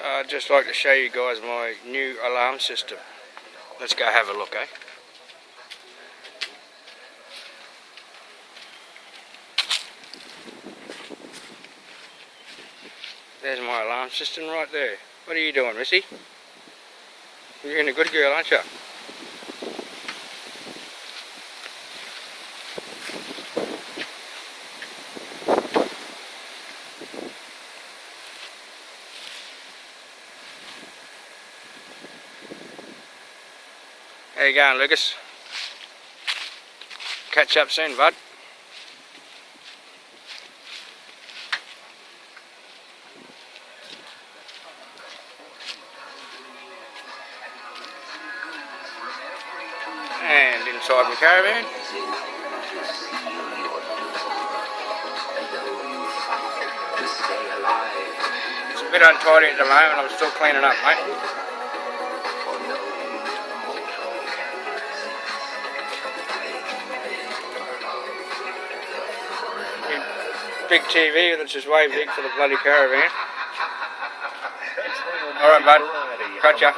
I'd just like to show you guys my new alarm system. Let's go have a look, eh? There's my alarm system right there. What are you doing, Missy? You're being a good girl, aren't you? How you going, Lucas? Catch up soon, bud. And inside the caravan. It's a bit untidy at the moment, I'm still cleaning up, mate. Big TV that's just way big for the bloody caravan. Alright, bud. Gotcha.